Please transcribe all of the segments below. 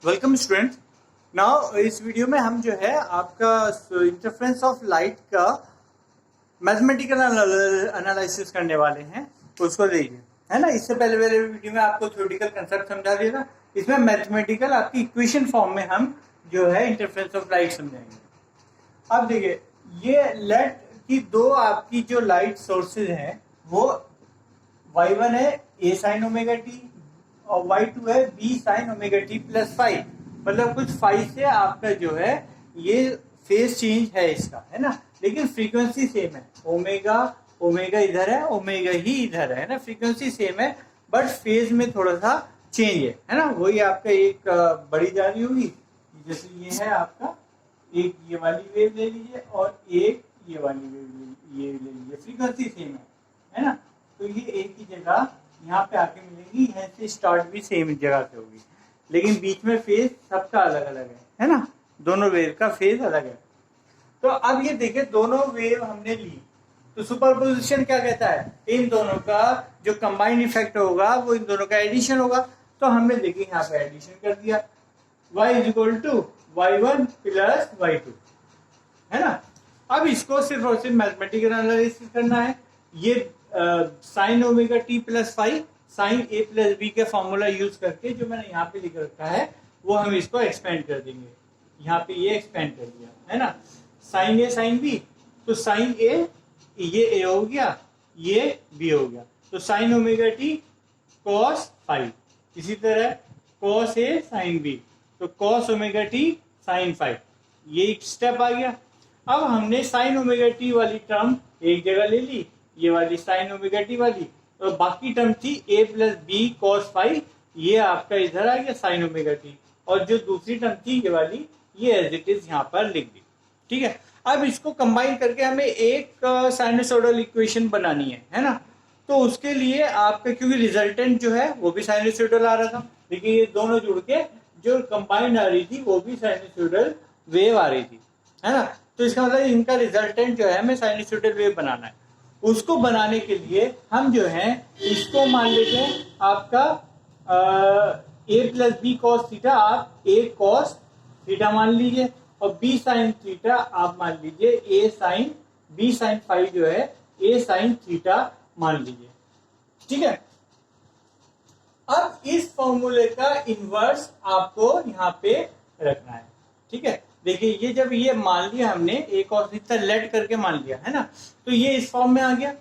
Welcome student. Now इस video में हम जो है आपका इंटरफेरेंस ऑफ लाइट का मैथमेटिकल एनालिसिस करने वाले हैं, उसको देखिए, है ना। इससे पहले वाले वीडियो में आपको थ्योरेटिकल कंसेप्ट समझा दिया था। इसमें मैथमेटिकल आपकी इक्वेशन फॉर्म में हम जो है इंटरफेरेंस ऑफ लाइट समझाएंगे। अब देखिए, ये लेट की दो आपकी जो लाइट सोर्सेज हैं वो y1 है a साइन ओमेगा टी और y2 है b sign omega T plus five. मतलब कुछ फाइव से आपका जो है ये फेज चेंज है इसका, है ना। लेकिन फ्रीक्वेंसी सेम है, ओमेगा ओमेगा इधर है, ओमेगा ही इधर है ना। फ्रीक्वेंसी सेम है बट फेज में थोड़ा सा चेंज है ना। वही आपका एक बड़ी जा रही होगी, जैसे ये है आपका, एक ये वाली वेव ले लीजिए और एक ये वाली वेव ये ले लीजिए, फ्रीक्वेंसी सेम है ना। तो ये एक ही जगह यहाँ पे आके मिलेंगी, यहाँ से स्टार्ट भी सेम जगह से होगी, लेकिन बीच में फेज सबका अलग अलग है ना। दोनों वेव का फेज अलग है। तो अब ये देखिए, दोनों वेव हमने ली तो सुपरपोजिशन क्या कहता है, इन दोनों का जो कंबाइंड इफेक्ट होगा वो इन दोनों का एडिशन होगा। तो हमने देखिए यहाँ पे एडिशन कर दिया, y is equal to y1 plus y2, है ना। अब इसको सिर्फ और सिर्फ मैथमेटिकल एनालिसिस करना है। ये sine omega T plus five sine a plus b के फॉर्मूला यूज करके जो मैंने यहाँ पे लिख रखा है वो हम इसको एक्सपेंड कर देंगे। यहाँ पे ये एक्सपेंड कर दिया, है ना। साइन ए साइन बी, तो साइन ए, ये ए हो गया, ये बी हो गया, तो sine omega T cos phi. इसी तरह कॉस ए साइन बी, तो cos omega T sine phi, ये एक स्टेप आ गया। अब हमने साइन ओमेगा टी वाली टर्म एक जगह ले ली, ये वाली साइन ओमेगा टी वाली, और बाकी टर्म थी ए प्लस बी कॉस फाइव, ये आपका इधर आ गया साइन ओमेगा टी, और जो दूसरी टर्म थी ये वाली, ये एज इट इज यहाँ पर लिख दी। ठीक है। अब इसको कंबाइन करके हमें एक साइनसोइडल इक्वेशन बनानी है ना। तो उसके लिए आपका, क्योंकि रिजल्टेंट जो है वो भी साइनसोइडल आ रहा था, लेकिन ये दोनों जुड़ के जो कंबाइंड आ रही थी वो भी साइनसोइडल वेव आ रही थी, है ना। तो इसका मतलब इनका रिजल्टेंट जो है हमें साइनसोइडल वेव बनाना है। उसको बनाने के लिए हम जो है इसको मान लेते हैं आपका ए प्लस बी कॉस थीटा, आप ए कॉस थीटा मान लीजिए, और बी साइन थीटा आप मान लीजिए ए साइन, बी साइन फाइव जो है ए साइन थीटा मान लीजिए। ठीक है। अब इस फॉर्मूले का इनवर्स आपको यहाँ पे रखना है। ठीक है। देखिए, ये जब ये मान लिया हमने, एक और थीटा लेट करके मान लिया, है ना, तो ये इस फॉर्म में आ गया।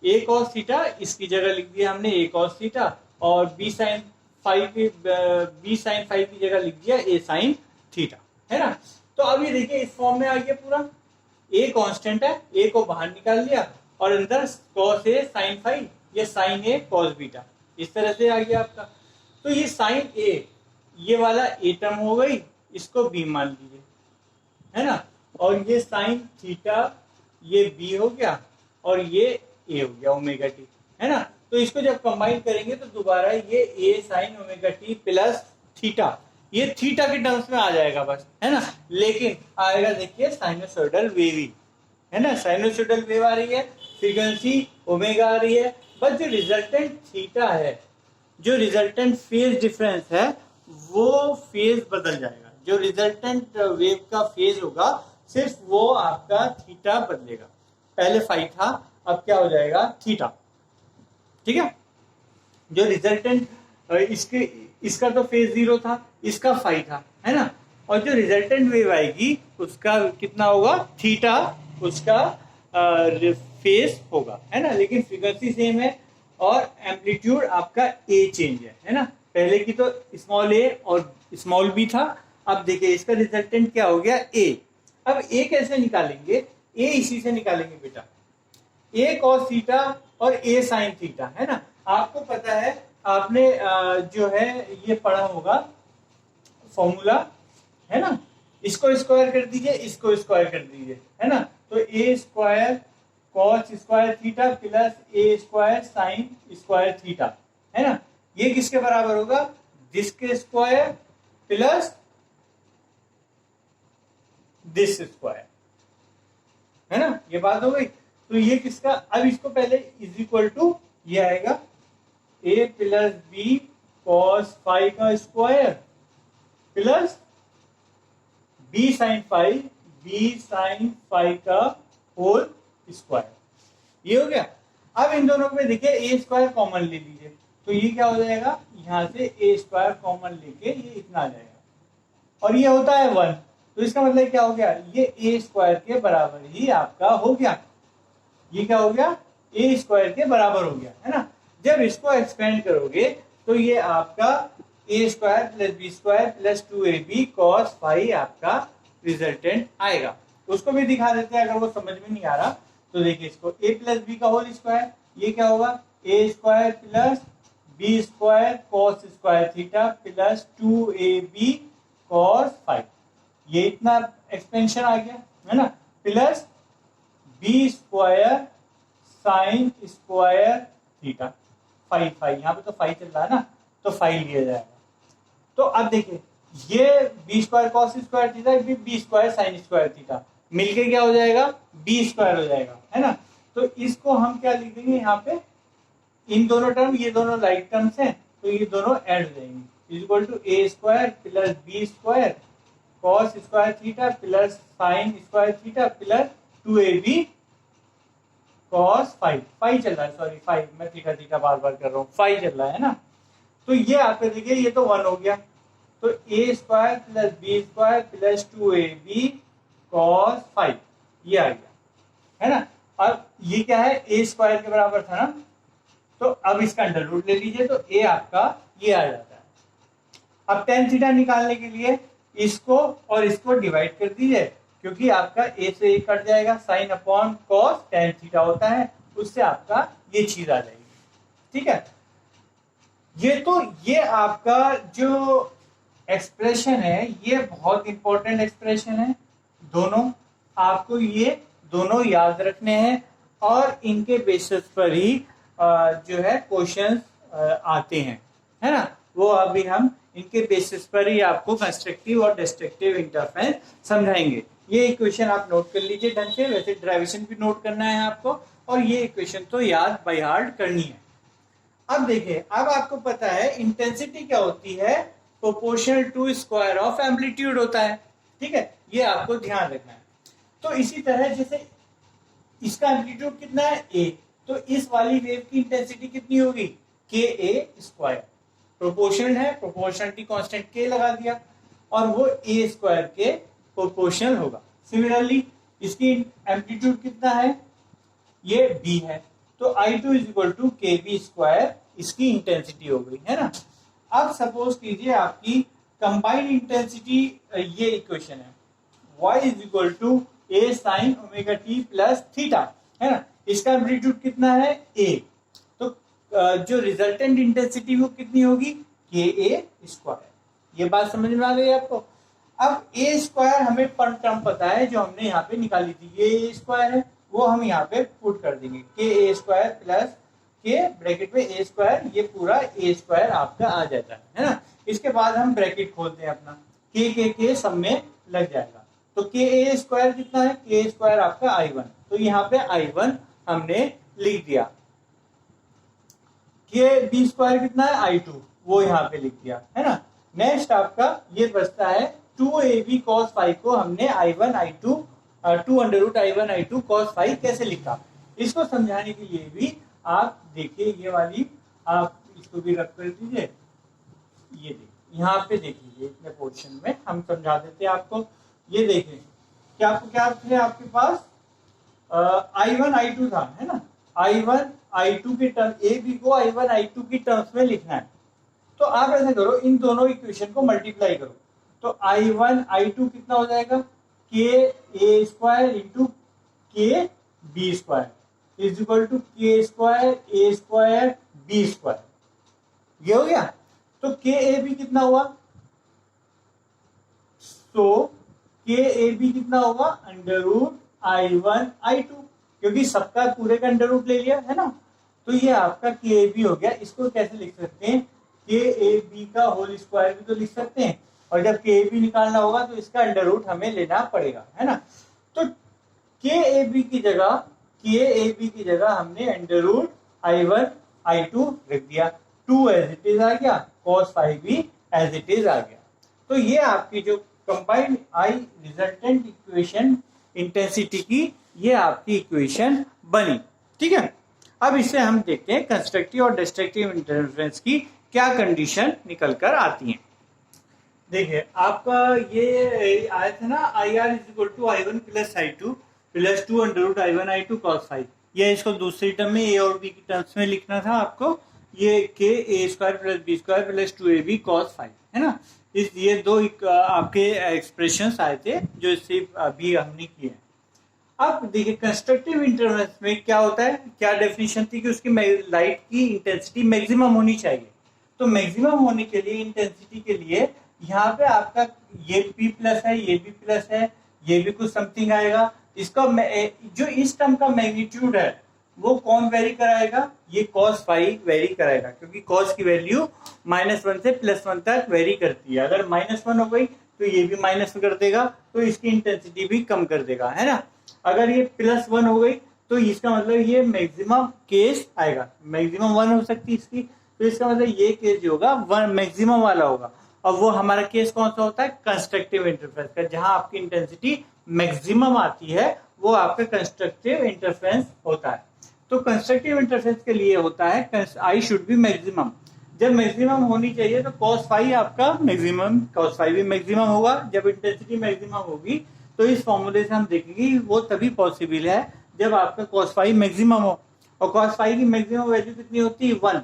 ए कॉस थीटा इसकी जगह लिख दिया हमने ए कॉस थीटा, और बी साइन फाइव की जगह लिख दिया ए साइन थीटा, है ना। तो अब ये देखिए इस फॉर्म में आ गया पूरा। ए कांस्टेंट है, ए को बाहर निकाल लिया, और अंदर कॉस ए साइन फाइव, ये साइन ए कॉस बीटा, इस तरह से आ गया आपका। तो ये साइन ए, ये वाला ए टर्म हो गई, इसको बी मान लीजिए, है ना। और ये साइन थीटा, ये बी हो गया, और ये ए हो गया ओमेगा टी, है ना। तो इसको जब कंबाइन करेंगे तो दोबारा ये a sine omega T plus theta, ये थीटा के टर्म्स में आ जाएगा बस, है ना। लेकिन आएगा देखिए साइनोसॉइडल वेव ही, है ना। साइनोसॉइडल वेव आ रही है, फ्रीक्वेंसी ओमेगा आ रही है, बस जो रिजल्टेंट थीटा है, जो रिजल्टेंट फेज डिफरेंस है, वो फेज बदल जाएगा। जो रिजल्टेंट वेव का फेज होगा सिर्फ वो आपका थीटा बदलेगा। पहले फाइव था, अब क्या हो जाएगा थीटा। ठीक है। जो रिजल्टेंट इसका तो फेज जीरो था, इसका फाइव था, है ना। और जो रिजल्टेंट वेव आएगी उसका कितना होगा, थीटा उसका फेज होगा, है ना। लेकिन फ्रीक्वेंसी सेम है और एम्पलीट्यूड आपका ए चेंज है ना। पहले की तो स्मॉल ए और स्मॉल बी था, अब देखिए इसका रिजल्टेंट क्या हो गया ए। अब ए कैसे निकालेंगे, ए इसी से निकालेंगे बेटा, ए कॉस थीटा और ए साइन थीटा, है ना। आपको पता है, आपने जो है ये पढ़ा होगा फॉर्मूला, है ना। इसको स्क्वायर कर दीजिए, इसको स्क्वायर कर दीजिए, है ना। तो a square cos square theta plus a square sine square theta, है ना। ये किसके बराबर होगा, दिस के स्क्वायर प्लस दिस स्क्वायर, है ना। ये बात हो गई। तो ये किसका, अब इसको पहले इज इक्वल टू ये आएगा A plus B cos phi का square plus B sine phi का होल स्क्वायर। ये हो गया। अब इन दोनों में देखिए ए स्क्वायर कॉमन ले लीजिए, तो ये क्या हो जाएगा, यहां से ए स्क्वायर कॉमन लेके ये इतना आ जाएगा, और ये होता है 1, तो इसका मतलब क्या हो गया, ये ए स्क्वायर के बराबर ही आपका हो गया। ये क्या हो गया, ए स्क्वायर के बराबर हो गया, है ना। जब इसको एक्सपेंड करोगे तो ये आपका a square plus B square plus 2ab cos phi आपका रिजल्टेंट आएगा। उसको भी दिखा देते हैं अगर वो समझ में नहीं आ रहा तो देखिए इसको, ए प्लस बी का होल स्क्वायर, ये क्या होगा, a square plus B square cos square theta plus 2ab cos phi, ये इतना एक्सपेंशन आ गया, है ना, plus B square sine square theta phi, यहाँ पे तो फाई चल रहा है ना, तो फाई लिया जाएगा। तो अब देखिए ये B square cos square theta B square sine square theta मिलके क्या हो जाएगा, बी स्क्वायर हो जाएगा, है ना। तो इसको हम क्या लिख देंगे यहाँ पे, इन दोनों टर्म, ये दोनों राइट टर्म्स हैं तो ये दोनों ऐड हो जाएंगे, equal to A square plus B square cos square theta plus sine square theta plus 2ab cos phi चल रहा है, सॉरी फाई, मैं थीटा थीटा बार बार कर रहा हूँ, फाई चल रहा है ना। तो ये आपके देखिए ये तो 1 हो गया, तो a square plus B square plus 2ab cos phi ये आ गया, है ना। अब ये क्या है, ए स्क्वायर के बराबर था ना, तो अब इसका अंडर रूट ले लीजिए तो ए आपका ये आ जाता है। अब tan थीटा निकालने के लिए इसको और इसको डिवाइड कर दीजिए, क्योंकि आपका ए से ए कट जाएगा, sine upon cos tan theta होता है, उससे आपका ये चीज आ जाएगी, ठीक है। ये आपका जो एक्सप्रेशन है ये बहुत इंपॉर्टेंट एक्सप्रेशन है, दोनों आपको ये दोनों याद रखने हैं और इनके बेसिस पर ही जो है क्वेश्चंस आते हैं, है ना। वो अभी हम इनके बेसिस पर ही आपको कंस्ट्रक्टिव और डिस्ट्रक्टिव इंटरफेरेंस समझाएंगे। ये इक्वेशन आप नोट कर लीजिए ढंग से, वैसे डेरिवेशन भी नोट करना है आपको, और ये इक्वेशन तो याद बाय हार्ट करनी है। अब देखिए, अब आपको पता है इंटेंसिटी क्या होती है, proportional to square of amplitude होता है, ठीक है, ये आपको ध्यान रखना है। तो इसी तरह जैसे इसका एम्पलीट्यूड कितना है a, तो इस वाली वेव की इंटेंसिटी कितनी होगी, के ए स्क्वायर, प्रोपोर्शनल है, प्रोपोर्शनलिटी कांस्टेंट k लगा दिया, और वो a स्क्वायर के प्रोपोर्शनल होगा। सिमिलरली इसकी एम्पलीट्यूड कितना है, ये b है, तो I2 is equal to K B square इसकी इंटेंसिटी हो गई, है ना। अब सपोज कीजिए आपकी कंबाइंड इंटेंसिटी, ये इक्वेशन है, y is equal to A sine omega T plus theta, है ना। इसका एम्पलीट्यूड कितना है a, तो जो रिजल्टेंट इंटेंसिटी वो कितनी होगी, के ए स्क्वायर। ये बात समझ में आ गई आपको। अब ए स्क्वायर हमें पर टर्म पता है जो हमने यहाँ पे निकाली थी, ये ए स्क्वायर है, वो हम यहाँ पे पुट कर देंगे, के ए स्क्वायर प्लस के ब्रैकेट में ए स्क्वायर, ये पूरा ए स्क्वायर आपका आ जाता है ना। इसके बाद हम ब्रैकेट खोलते हैं अपना, के सब में लग जाएगा, तो के ए स्क्वायर कितना है, के स्क्वायर आपका I1, तो यहाँ पे I1 हमने लिख दिया, के बी स्क्वायर कितना है I2, वो यहाँ पे लिख दिया, है ना। नेक्स्ट आपका ये बचता है 2ab cos फाई को हमने I1 I2 2 under root I1 I2 cos phi कैसे लिखा, इसको समझाने के लिए भी आप देखिए ये वाली, आप इसको भी रख कर दीजिए, ये देखिए यहाँ पे देख लीजिए, इतने पोर्शन में हम समझा देते हैं आपको। ये देखें क्या आपको क्या थे आपके पास, I1 I2 था, है ना, I1 I2 की टर्म, ए बी को I1 I2 की टर्म्स में लिखना है, तो आप ऐसा करो, इन दोनों इक्वेशन को मल्टीप्लाई करो, तो I1 I2 कितना हो जाएगा, K A square into K B square is equal to K square A square B square, ये हो गया। तो के ए बी कितना हुआ, तो के ए बी कितना होगा, अंडर रूट I1 I2, क्योंकि सबका पूरे का अंडर रूट ले लिया है ना, तो ये आपका के ए बी हो गया। इसको कैसे लिख सकते हैं, के ए बी का होल स्क्वायर भी तो लिख सकते हैं, और जब के ए बी निकालना होगा तो इसका अंडर रूट हमें लेना पड़ेगा, है ना। तो के ए बी की जगह हमने अंडर रूट I1 I2 रख दिया, 2 एज इट इज आ गया, cos फाई भी एज इट इज आ गया। तो ये आपकी जो कंबाइंड आई रिजल्टेंट इक्वेशन इंटेंसिटी की, ये आपकी इक्वेशन बनी। ठीक है, अब इससे हम देखते हैं कंस्ट्रक्टिव और डिस्ट्रक्टिव इंटरफेरेंस की क्या कंडीशन निकल कर आती हैं। देखिए आपका ये आया था ना, I R is equal to I one plus I two plus two under root I one I two cos phi. ये इसको दूसरी टर्म में ए और बी की टर्म्स में लिखना था आपको, ये के ए square plus B square plus two a b cos five, है ना। ये दो आपके एक्सप्रेशंस आए थे जो इससे अभी हमने किए हैं। अब देखिए कंस्ट्रक्टिव इंटरफेरेंस में क्या होता है, क्या डेफिनेशन थी कि उसकी लाइट की इंटेंसिटी मैक्सिमम होनी चाहिए। तो मैक्सिमम होने के लिए इंटेंसिटी के लिए यहाँ पे आपका ये P प्लस है, ये भी प्लस है, ये भी कुछ समथिंग आएगा। इसका जो इस टर्म का मैग्नीट्यूड है वो कौन वेरी कराएगा, ये cos फाई वेरी कराएगा, क्योंकि cos की वैल्यू -1 से +1 तक वेरी करती है। अगर -1 हो गई तो ये भी माइनस कर देगा, तो इसकी इंटेंसिटी भी कम कर देगा, है ना। अगर ये +1 हो गई तो इसका मतलब ये मैक्सिमम केस आएगा, मैक्सिमम 1 हो सकती है इसकी, तो इसका मतलब ये केस जो होगा 1 मैक्सिमम वाला होगा। और वो हमारा केस कौन सा होता है, कंस्ट्रक्टिव इंटरफेरेंस का, जहां आपकी इंटेंसिटी मैक्सिमम आती है वो आपका कंस्ट्रक्टिव इंटरफेरेंस होता है। तो कंस्ट्रक्टिव इंटरफेरेंस के लिए होता है आई शुड बी मैक्सिमम। जब मैक्सिमम होनी चाहिए तो cos फाई आपका मैक्सिमम, cos फाई भी मैक्सिमम होगा। जब इंटेंसिटी मैक्सिमम होगी तो इस फॉर्मूले से हम देखेंगे वो तभी पॉसिबल है जब आपका cos फाई मैक्सिमम हो। और cos फाई की मैक्सिमम वैल्यू कितनी होती है, 1।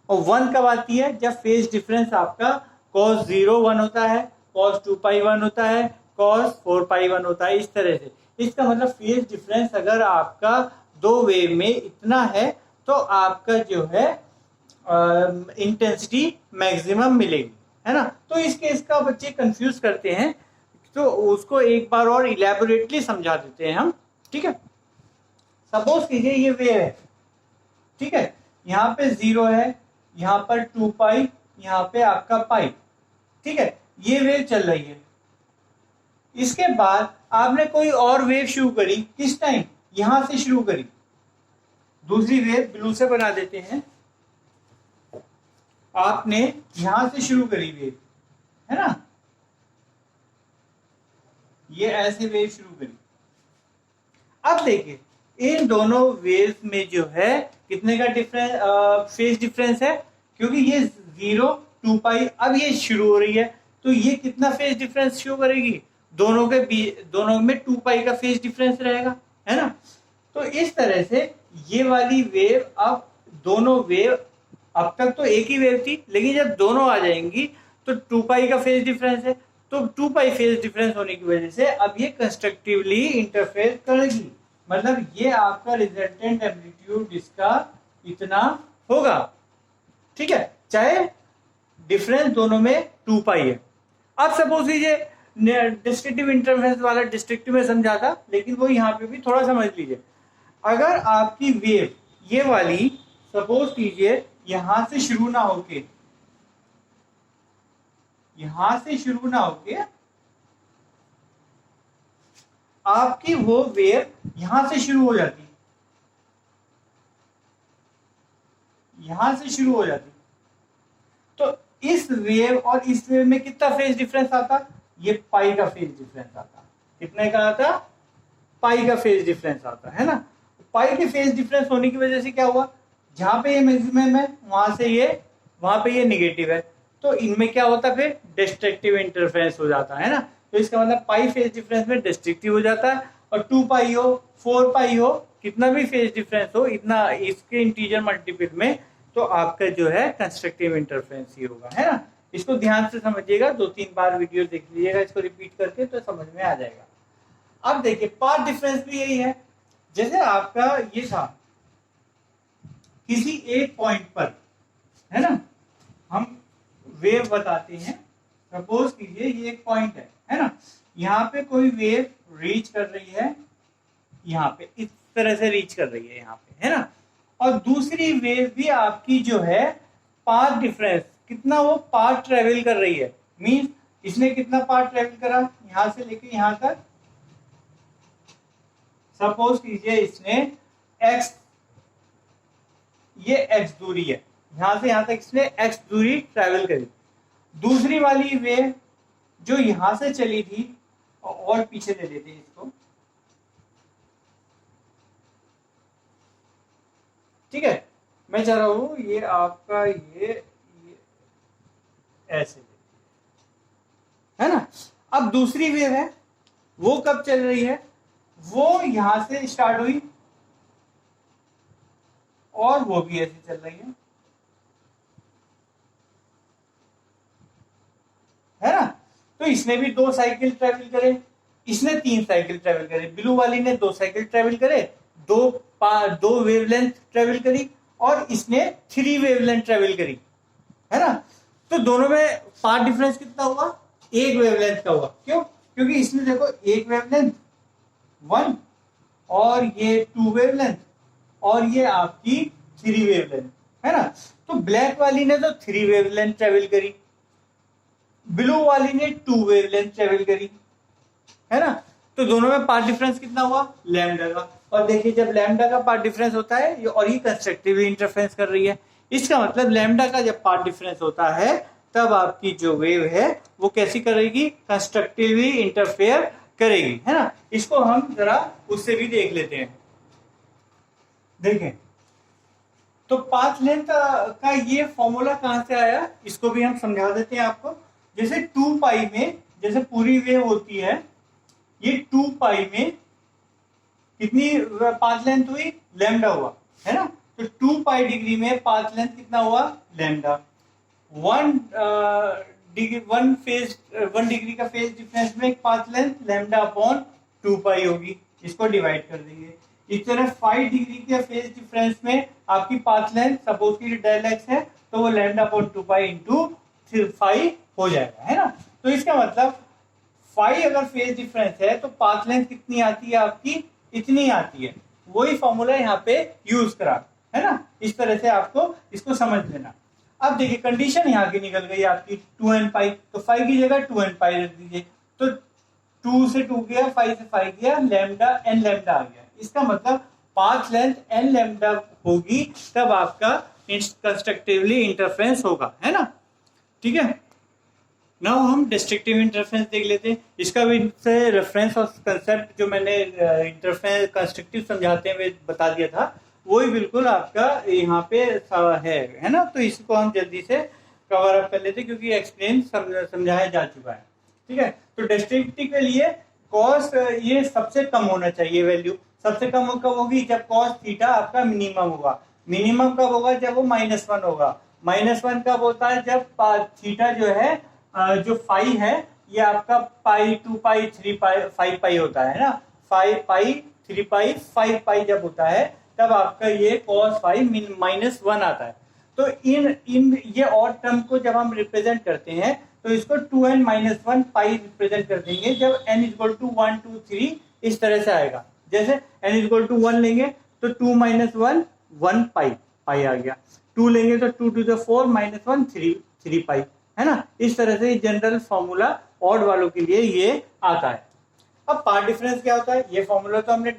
और 1 कब आती है, जब फेज डिफरेंस आपका cos 0 1 होता है, cos 2 पाई 1 होता है, cos 4 पाई 1 होता है, इस तरह से। इसका मतलब फेज डिफरेंस अगर आपका दो वेव में इतना है तो आपका जो है इंटेंसिटी मैक्सिमम मिलेगी, है ना। तो इस केस का बच्चे कंफ्यूज करते हैं, तो उसको एक बार और इलेबोरेटली समझा देते हैं हम। ठीक है, सपोज कीजिए ये वेव है, ठीक है, यहाँ पे 0 है, यहाँ पर 2 पाई, यहाँ पे आपका पाई, ठीक है, ये वेव चल रही है। इसके बाद आपने कोई और वेव शुरू करी, किस टाइम, यहां से शुरू करी, दूसरी वेव ब्लू से बना देते हैं। आपने यहां से शुरू करी वेव, है ना, ये ऐसे वेव शुरू करी। अब देखिए इन दोनों वेव में जो है कितने का डिफरेंस, फेज डिफरेंस है, क्योंकि ये 0 2 पाई, अब ये शुरू हो रही है तो ये कितना फेज डिफरेंस शो करेगी, दोनों में 2 पाई का फेज डिफरेंस रहेगा, है ना। तो इस तरह से ये वाली वेव, अब दोनों वेव, अब तक तो एक ही वेव थी, लेकिन जब दोनों आ जाएंगी तो 2 पाई का फेज डिफरेंस है, तो 2 पाई फेज डिफरेंस होने की वजह से अब ये कंस्ट्रक्टिवली इंटरफेयर करेगी। मतलब ये आपका रिजल्टेंट एम्पलीट्यूड इसका इतना होगा, ठीक है, चाहे डिफरेंस दोनों में 2 पाई है। अब सपोज कीजिए डिस्ट्रक्टिव इंटरफेरेंस वाला डिस्ट्रक्टिव में समझा था, लेकिन वो यहाँ पे भी थोड़ा समझ लीजिए। अगर आपकी वेव ये वाली सपोज कीजिए यहां से शुरू ना होके, यहां से शुरू ना होके आपकी वो वेव यहां से शुरू हो जाती, यहां से शुरू हो जाती, तो इस वेव और इस वेव में कितना फेज डिफरेंस आता, ये पाई का फेज डिफरेंस आता। कितने का आता, पाई का फेज डिफरेंस आता, है ना। पाई के फेज डिफरेंस होने की वजह से क्या हुआ, जहां पे ये मैक्सिमम है वहां पे ये निगेटिव है, तो इनमें क्या होता है, फिर डिस्ट्रक्टिव इंटरफेरेंस हो जाता है ना। तो इसका मतलब पाई फेज डिफरेंस में डिस्ट्रक्टिव हो जाता है, और 2 पाई हो 4 पाई हो, कितना भी फेज डिफरेंस हो, इतना इसके इंटीजर मल्टीपल में, तो आपका जो है कंस्ट्रक्टिव इंटरफेरेंस ही होगा, है ना। इसको ध्यान से समझिएगा, 2-3 बार वीडियो देख लीजिएगा इसको रिपीट करके, तो समझ में आ जाएगा। अब देखिए पाथ डिफरेंस भी यही है, जैसे आपका ये था किसी एक पॉइंट पर, है ना, हम वेव बताते हैं, सपोज कीजिए ये एक पॉइंट है ना, यहाँ पे कोई वेव रीच कर रही है, यहाँ पे इस तरह से रीच कर रही है यहाँ पे, है ना, और दूसरी वेव भी आपकी जो है पाथ डिफरेंस कितना, वो पाथ ट्रेवल कर रही है, मींस इसने कितना पाथ ट्रेवल करा, यहां से लेके यहां तक, सपोज कीजिए इसने x, ये x दूरी है, यहां से यहां तक इसने x दूरी ट्रेवल करी। दूसरी वाली वेव जो यहां से चली थी, और पीछे ले लेते हैं इसको, ठीक है। मैं चाह रहा हूं ये आपका ये ऐसे है ना। अब दूसरी वेव है, वो कब चल रही है, वो यहां से स्टार्ट हुई और वो भी ऐसे चल रही है ना। तो इसने भी 2 साइकिल ट्रेवल करे, इसने 3 साइकिल ट्रेवल करे, ब्लू वाली ने 2 साइकिल ट्रेवल करे, दो वेवलेंथ ट्रेवल करी, और इसने 3 वेवलेंथ ट्रेवल करी, है ना। तो दोनों में पाथ डिफरेंस कितना हुआ, 1 वेवलेंथ का हुआ। क्यों? क्योंकि इसमें देखो 1 वेवलेंथ 1, और ये 2 वेवलेंथ, और ये आपकी 3 वेवलेंथ, है ना। तो ब्लैक वाली ने तो 3 वेवलेंथ ट्रेवल करी, ब्लू वाली ने 2 वेवलेंथ ट्रेवल करी, है ना। तो दोनों में पाथ डिफरेंस कितना हुआ, लैम्डा का। और देखिए जब लैम्डा का पाथ डिफरेंस होता है और ये कंस्ट्रक्टिवली इंटरफेरेंस कर रही है, इसका मतलब लैम्डा का जब पाथ डिफरेंस होता है तब आपकी जो वेव है वो कैसी करेगी, कंस्ट्रक्टिवली इंटरफेयर करेगी, है ना। इसको हम जरा उससे भी देख लेते हैं। देखें तो पाथ लेंथ का ये फॉर्मूला कहां से आया, इसको भी हम समझा देते हैं आपको। जैसे 2 पाई में, जैसे पूरी वेव होती है, ये 2 पाई में कितनी पाथ लेंथ हुई, लैम्डा हुआ, है ना। तो 2 पाई डिग्री में पाथ लेंथ कितना हुआ, लैम्डा। 1 डिग्री का फेज डिफरेंस में पाथ लेंथ लैम्डा अपॉन 2 पाई होगी, इसको डिवाइड कर देंगे। इस तरह 5 डिग्री के फेज डिफरेंस में आपकी पाथ लेंथ सपोज की डेल एक्स है, तो वो लैम्डा अपॉन 2 पाई इंटू 5 हो जाएगा, है ना। तो इसका मतलब 5 अगर फेज डिफरेंस है तो पाथ लेंथ कितनी आती है आपकी, इतनी आती है। वही फॉर्मूला यहाँ पे यूज करा, है ना। इस तरह से आपको इसको समझ लेना। अब देखिए कंडीशन यहाँ की निकल गई आपकी 2n पाई, तो 5 की जगह 2n पाई रख दीजिए, तो 2 से 2 गया, 5 से 5 गया, लैम्डा n लैम्डा आ गया। इसका मतलब पाथ लेंथ n लैम्डा होगी तब आपका कंस्ट्रक्टिवली इंटरफेरेंस होगा, है ना। ठीक है। नाउ हम डिस्ट्रक्टिव इंटरफेरेंस देख लेते हैं। इसका भी रेफरेंस और कंसेप्ट जो मैंने इंटरफेरेंस कंस्ट्रक्टिव समझाते हुए बता दिया था, वही बिल्कुल आपका यहाँ पे है ना। तो इसको हम जल्दी से कवर अप कर लेते हैं क्योंकि एक्सप्लेन समझाया जा चुका है, ठीक है। तो डिस्ट्रक्टिव के लिए कॉस ये सबसे कम होना चाहिए, वैल्यू सबसे कम कब होगी, जब कॉस थीटा आपका मिनिमम होगा। मिनिमम कब होगा, जब वो -1 होगा। -1 कब होता है, जब थीटा जो है जो फाई है ये आपका पाई 2 पाई 3 पाई 5 पाई होता है ना। 5 पाई 3 पाई 5 पाई जब होता है तब आपका ये cos फाई -1 आता है। तो इन ये और टर्म को जब हम रिप्रेजेंट करते हैं तो इसको 2n-1 पाई रिप्रेजेंट कर देंगे। जब n = 1 2 3 इस तरह से आएगा। जैसे n = 1 लेंगे तो 2 - 1 1 पाई पाई आ गया, 2 लेंगे तो 2 to the 4 -1 3 पाई, है ना। इस तरह से जनरल फॉर्मूला ऑड वालों के लिए ये आता है। अब पार्ट डिफरेंस क्या होता है, ये फॉर्मूला तो हमने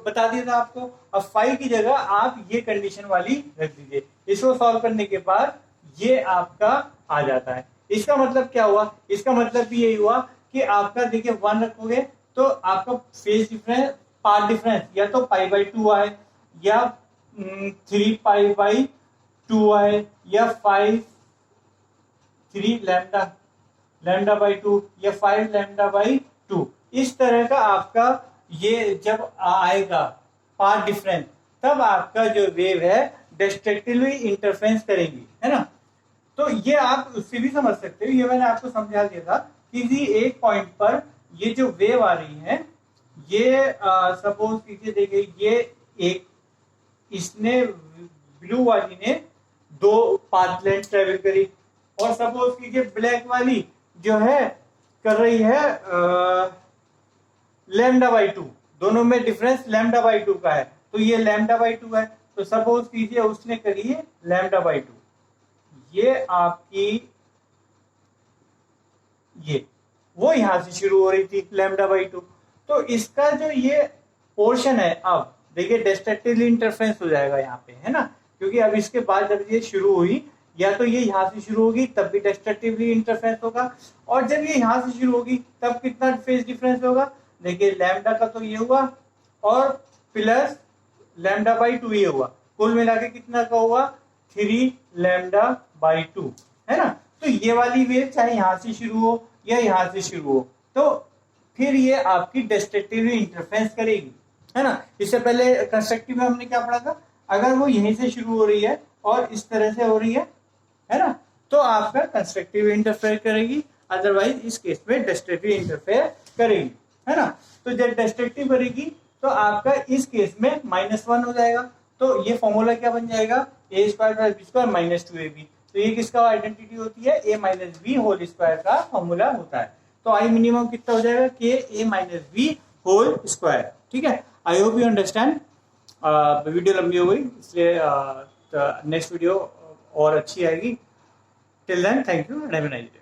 बता दिया था आपको। अब 5 की जगह आप ये कंडीशन वाली रख दीजिए। इसको सॉल्व करने के बाद ये आपका आ जाता है। इसका मतलब क्या हुआ, इसका मतलब भी यही हुआ कि आपका देखिए 1 रखोगे तो आपका फेज डिफरेंस पार्ट डिफरेंस या तो π/2 आए, या 3 π/2 आए, या 5 3 λ/2 या 5 λ/2। इस तरह का आपका ये जब आएगा पार्ट डिफरेंस तब आपका जो वेव है डिस्ट्रक्टिवली इंटरफेरेंस करेंगी, है ना। तो ये आप उससे भी समझ सकते हो, ये मैंने आपको समझा दिया था। किसी एक पॉइंट पर ये जो वेव आ रही है ये सपोज कीजिए, देखिए ये एक, इसने ब्लू वाली ने 2 पाथ लेंथ ट्रेवल करी, और सपोज कीजिए ब्लैक वाली जो है कर रही है λ/2। दोनों में डिफरेंस λ/2 का है, तो ये λ/2 है। तो सपोज कीजिए उसने करी है λ/2, ये आपकी ये वो यहां से शुरू हो रही थी λ/2। तो इसका जो ये पोर्शन है, अब देखिए डिस्ट्रक्टिवली इंटरफेरेंस हो जाएगा यहाँ पे, है ना। क्योंकि अब इसके बाद जब ये शुरू हुई, या तो ये यहाँ से शुरू होगी तब भी डेस्ट्रक्टिवली इंटरफेरेंस होगा, और जब ये यहाँ से शुरू होगी तब कितना फेज डिफरेंस होगा। देखिए लैम्डा का तो ये हुआ और प्लस लैम्डा बाई 2 ये हुआ, कुल मिला के कितना का हुआ 3 लैम्डा बाई 2, है ना। तो ये वाली वेव चाहे यहाँ से शुरू हो या यहाँ से शुरू हो, तो फिर ये आपकी डेस्ट्रक्टिवली इंटरफेरेंस करेगी, है ना। इससे पहले कंस्ट्रक्टिव में हमने क्या पढ़ा था, अगर वो यहीं से शुरू हो रही है और इस तरह से हो रही है ना, तो आपका कंस्ट्रक्टिव इंटरफेयर करेगी, अदरवाइज इस केस में डिस्ट्रक्टिव इंटरफेयर करेगी, है ना। तो जब डिस्ट्रक्टिव करेगी तो आपका इस केस में -1 हो जाएगा। तो ये फॉर्मूला क्या बन जाएगा, a square plus B square minus 2ab। तो ये किसका आइडेंटिटी होती है, a minus B whole square का फॉर्मूला होता है। तो आई मिनिमम कितना हो जाएगा, के a minus B whole square. ठीक है, I hope you understand. Video लंबी हो गई इसलिए नेक्स्ट वीडियो और अच्छी आएगी। Till then thank you and have a nice day.